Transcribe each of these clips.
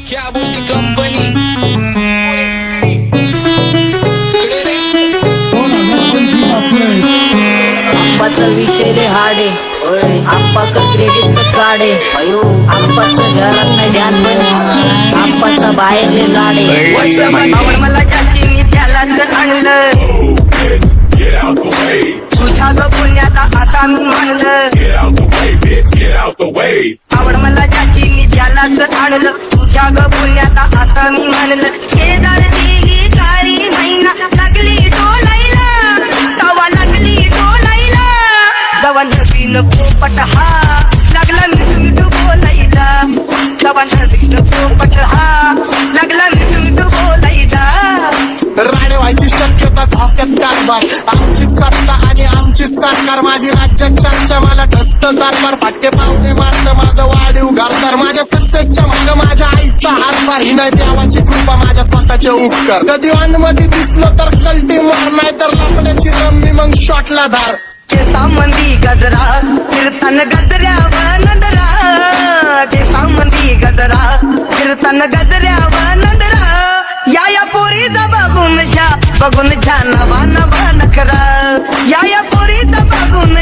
क्या बोलती कंपनी आप्पाचा विषय रे हाडे आप्पाचं क्रेडिटचं काढे आप्पाचं घरात नाही ध्यान पण आप्पाचा बाहेरले लाडे आवड मला ज्याची मी त्यालाच आणलं तुझ्या ग पुण्याचा आता मी मानलं आवड मला ज्याची मी त्यालाच आणलं तुझ्या ग पुण्याचा आता मी मानलं शेजार दिली काळी महिना लागली डोलायला तवा लागली डोलायला जवा नवीन पोपट हा लागला मिठू बोलायला जवा नवीन पोपट हा लागला मिठू बोलायला राणे व्हायची शक्यता धोक्यात कारभार आमची सत्ता आणि आमची सरकार माझी राज्यात चर्चा मला ठसत कारभार फाटके पावणे मारत माझं वाढीव घरदार माझ्या सक्सेसच्या माग माझ्या आईचा हातभार ही नाही देवाची कृपा माझ्या स्वतःचे उपकार कधी मध्ये दिसलं तर कल्टी मार नाही तर लपण्याची रम्मी मग शॉटला धार केसामंदी गजरा फिरताना गजऱ्यावर नजरा केसामंदी गजरा फिरताना गजऱ्यावर नजरा या पोरीचा बघून झा नवा नवा नखरा या पोरीचा बघून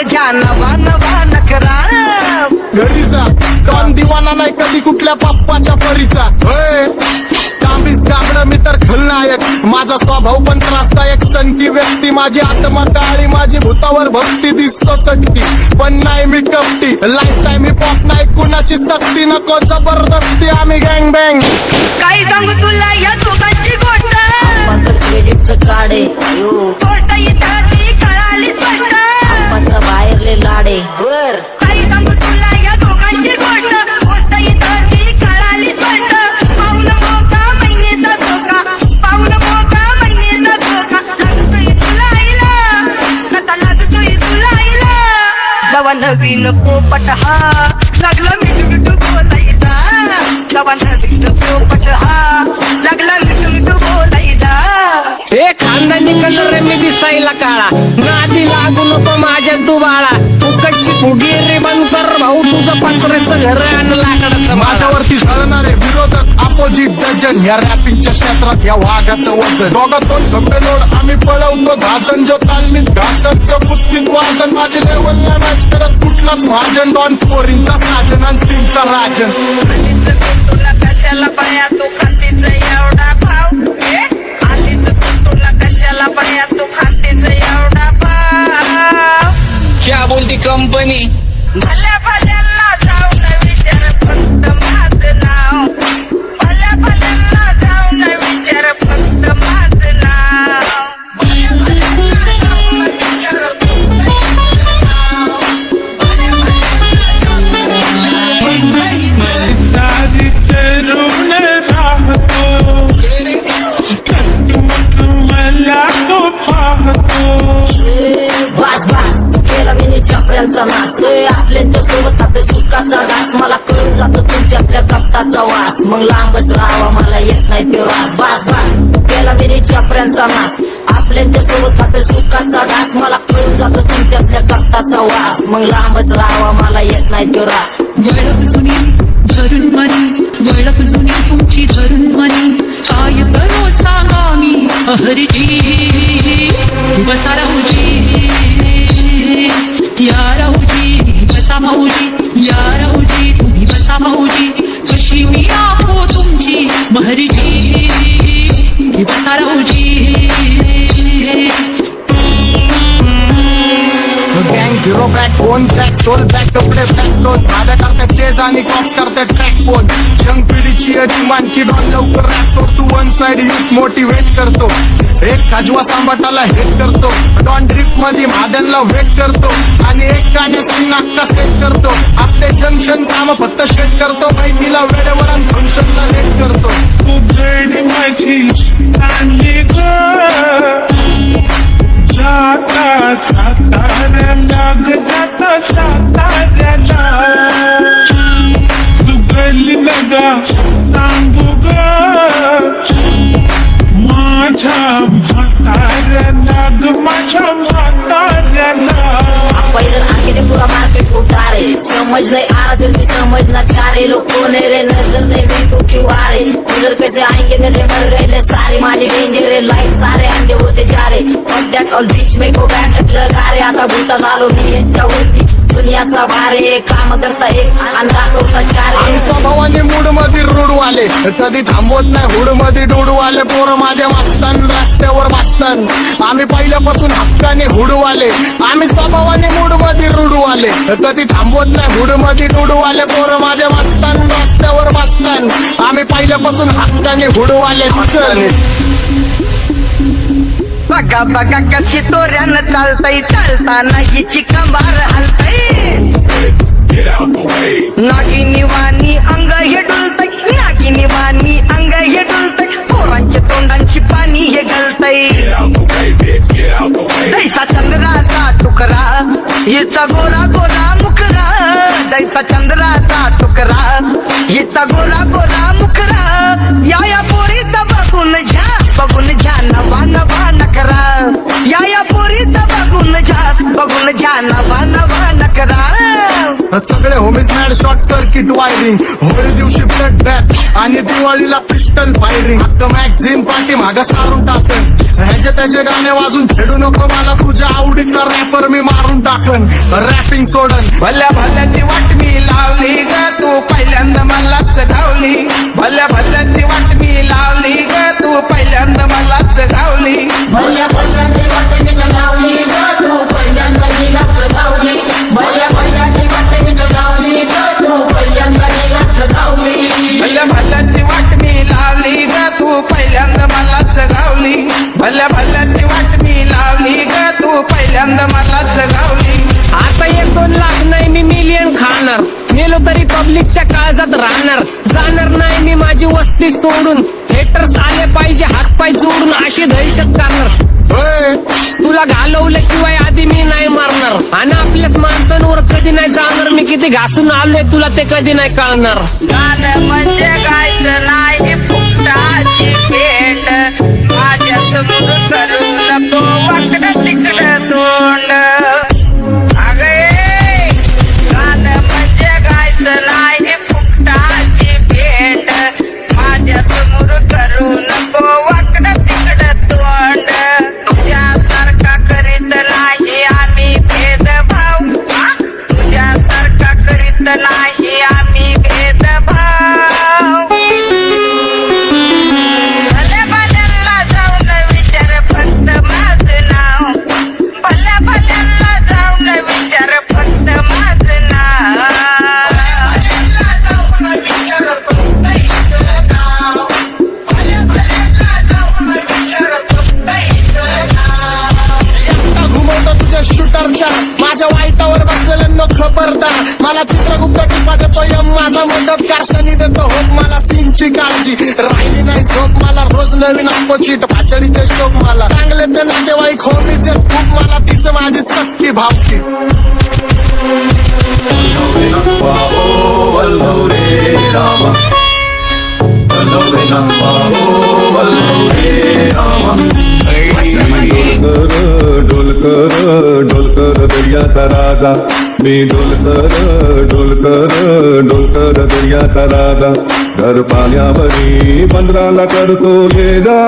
झा नवा नवा नखरा घरी जा डॉन दिवाना नाही कधी कुठल्या पप्पाच्या परीचा कामीच गाबड मी तर खलनायक माझा स्वभाव पण त्रासदायक सनकी व्यक्ती माझी आत्मा काळी माझी भूतावर भक्ती दिसतो सटकी पण नाही मी कपटी लाईफ टाईम ही पॉप नाही कुणाची सक्ती नको जबरदस्ती आम्ही गँग बँग काही सांगू तुला या दोघांची गोष्ट आप्पाचं क्रेडिटचं काढे गोष्ट इथं ती कळाली स्पष्ट आप्पाचा बाहेरले लाडे काही सांगू तुला या दोघांची गोष्ट इथं ती कळाली स्पष्ट पाऊल मोका महिनेचा धोका पाऊल मोका महिनेचा धोका लागतोय तुला आईला नका लागतोय तुला आईला जवा नवीन पोपट हा लागला मिठू बोलायचा जवा नवीन पोपट हा लागला मिठू बोलायचा ए खानदानी कलर रे मी दिसायला काळा नादी लागू नको माझ्या तू बाळा फुकटची फुगी रे बंद कर भाऊ तुझं पत्र्याचं घर आणि लाकडाचं माझ्यावरती झळणारे विरोधक अपोजिट डझन या रॅपिंगच्या क्षेत्रात या वाघाचं वजन दोघातून खंबे लोड आम्ही पळवतो धाजन जो तालमीत घासतचं पुस्तीत वाजन माझी लेवल नाही मॅच करत कुठलाच भाजन डॉन पोरींचा साजन आणि सिंगचा राजन तुला कशाला पाया तू खातीच एवढा भाव आलीच तुला कशाला पाया तू खातीच एवढा भाव क्या बोलती कंपनी भल्या भल्यांना जाऊन विचार फक्त माझं नाव भल्या भल्यांना जाऊन विचार फक्त माझं नाव भल्या भल्यांना जाऊन विचार फक्त माझं नाव भल्या सारी तरुण राहतो मला तो पाहतो बास बास केला मी चपऱ्यांचा नाश आपल्या सोबत आपल्या सुखाचा घास मला कळून जातो तुमच्यातल्या कपटाचा वास मग लांबच राहावा मला येत नाही तो रास बास बास केला मी चपऱ्यांचा नाश आपल्या सोबत आपल्या सुखाचा घास मला कळून जातो तुमच्यातल्या कपटाचा वास मग लांबच राहावा मला येत नाही तो रास वळख जुनी धरून मनी वळख जुनी तुमची धरून मनी काय करो सांगा मी हरजी बसा राहूजी या राहूजी बसा भाऊजी या राहूजी तुम्ही बसा भाऊजी कशी मी राहो तुमची महरजी बसा राहूजी गँग zero back phone track soul back कपडे बॅक दोन माझ्या करता चेज आणि कॉप्स करता ट्रॅक फोन यंग पिढीची डिमांड की डॉन लवकर रॅप सोड तू वन साइड युथ मोटिवेट करतो एक खाजवा सांबाटाला हेट करतो डॉन ड्रिफ्ट मध्ये महादनला वेट करतो आणि एक गाण्याची नाक्का सेट करतो असते जंक्शन काम फक्त शेट करतो माहितीला वेळेवर आणि फंक्शनला लेट करतो तुझडी माझी चांगली ग जाता साताऱ्याला ग जाता साताऱ्याला सुगली नगा सांगू ग माझ्या म्हाताऱ्याला ग माझ्या म्हाताऱ्याला पहिलं आखिरे पुरा मार्केट उतारे समज नहीं आ रहा फिर भी समझना चाह रहे लोग कौन है रे नजर नहीं तू क्यों आ रहे उधर कैसे आएंगे मेरे मर गए सारे माझे डेंजर लाईट सारे अंडे होते जा रे और दॅट ऑल बीच में गो बॅट लगा रे आता भूता झालो मी यांच्यावरती दुनियाचा भारे काम करता एक आणि दाखवता चार आम्ही स्वभावाने मूड मध्ये रूडवाले कधी थांबवत नाही हुड मध्ये डोडवाले पोरं माझ्या मस्तान रस्त्यावर बसतान आम्ही पहिल्यापासून हक्काने हुडवाले आम्ही स्वभावाने मूड मध्ये रूडवाले कधी थांबवत नाही हुड मध्ये डोडवाले पोरं माझ्या मस्तान रस्त्यावर बसतान आम्ही पहिल्यापासून हक्काने हुडवाले बघा बघा कशी तोऱ्यानं चालतय चालताना हिची कंबार हलतय नागिनी वाणी अंग हे डुलतय नागिनी वाणी अंग हे डुलतय पोरांच्या तोंडांची पाणी हे गलतय जैसा चंद्राचा तुकडा हिचा गोरा गोरा मुखरा जैसा चंद्राचा तुकडा हिचा गोरा गोरा मुखरा या पोरीचा बघून झा नवा नवा नकरा या पोरीचा बघून झा नवा नवा नकरा सगळे homies mad short circuit wiring Holi दिवशी ब्लड बॅथ आणि दिवाळीला पिस्टल फायरिंग हक्क मॅगझिन पाठी मागा सारून टाकन ह्याचे त्याचे गाणे वाजून खेळू नको मला तुझ्या आवडीचा रॅपर मी मारून टाकन रॅपिंग सोडन भल्या भल्याची वाट मी लावली ग तू पहिल्यांदा मलाच गावली भल्या भल्याची वाट मी लावली ग तू पहिल्यांदा मलाच गावली भल्या भल्याची वाट मी लावली ग तू पहिल्यांदा नीलाच गावली भल्या भल्याची वाट मी लावली ग तू पहिल्यांदा नीलाच गावली भल्या भल्याची वाट मी लावली ग तू पहिल्यांदा मलाच गावली भल्या भल्याची वाट मी लावली ग तू पहिल्यांदा मलाच गावली आता 1-2 लाख नाही मी मिलियन खाणार मेलो तरी पब्लिकच्या काळजात राहणार जाणार नाही मी माझी वस्ती सोडून हेटर्स आले पाहिजे हातपाय जोडून अशी दहशत करणार तुला घालवल्याशिवाय आधी मी नाही मारणार आणि आपल्याच माणसांवर कधी नाही जाणार मी किती घासून आलोय तुला ते कधी नाही कळणार गाणं म्हणजे गायचं नाही फुकटाची भेट माझ्या समोर करू नको वाकडं तिकडं तोंड अगे गाणं म्हणजे गायचं नाही फुकटाची भेट माझ्या समोर करू नको वाकडं तिकडं तोंड तुझ्यासारखा करीत नाही आम्ही भेदभाव तुझ्यासारखा करीत नाही आम्ही भेदभाव भल्या भल्यांना जाऊन विचार फक्त माझं नाव भल्या भल्यांना जाऊन विचार फक्त माझं नाव घुमवतो तुझ्या शूटरच्या माझ्या वाईटावर बसलेल्यांना खबरदार मला चित्रगुप्त टिपा देतो यम माझा मदतगार शनी देतो होप मला सीनची काळजी राहिली नाही झोप मला रोज नवीन अपोजिट भाचडीचे शोक मला चांगले ते नातेवाईक होमीचे खूप मला तिचं माझी सक्की भावकी डोलकर दर्याचा राजा मी डोलकर दर्याचा राजा घर पाण्यावरी बंदराला करतो ले जा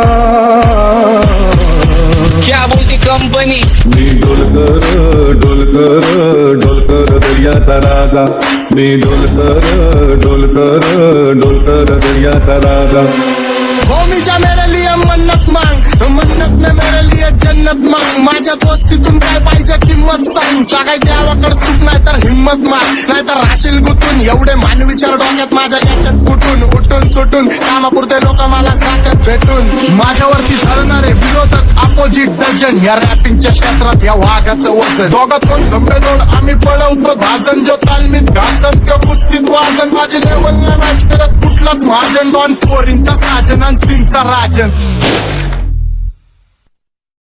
क्या बोलती कंपनी मी डोलकर दर्याचा राजा मी डोलकर दर्याचा राजा होमीच्या मेरे लिए मन्नत मांग मन्नत में मेरे लिए जन्नत मांग माझ्या दोस्तीतून काय पाहिजे किंमत सांग सगळ्या देवाकडे सुख नाही तर हिंमत माग नाही तर राशील गुतून एवढे मानविचार डोक्यात माझ्या याच्यात कुठून उठून सुटून कामापुरते लोक मला जातात भेटून माझ्यावरती धरणारे विरोधक अपोजिट डझन या रॅपिंगच्या क्षेत्रात या वाघाचं वजन दोघात कोण गंभीर आम्ही पळवतो भाजन जो तालमीत घासनच्या कुस्तीत वाजन माझी लेवल नाही मॅच करत कुठलाच महाजन दोन पोरींचा साजन आणि सिंगचा राजन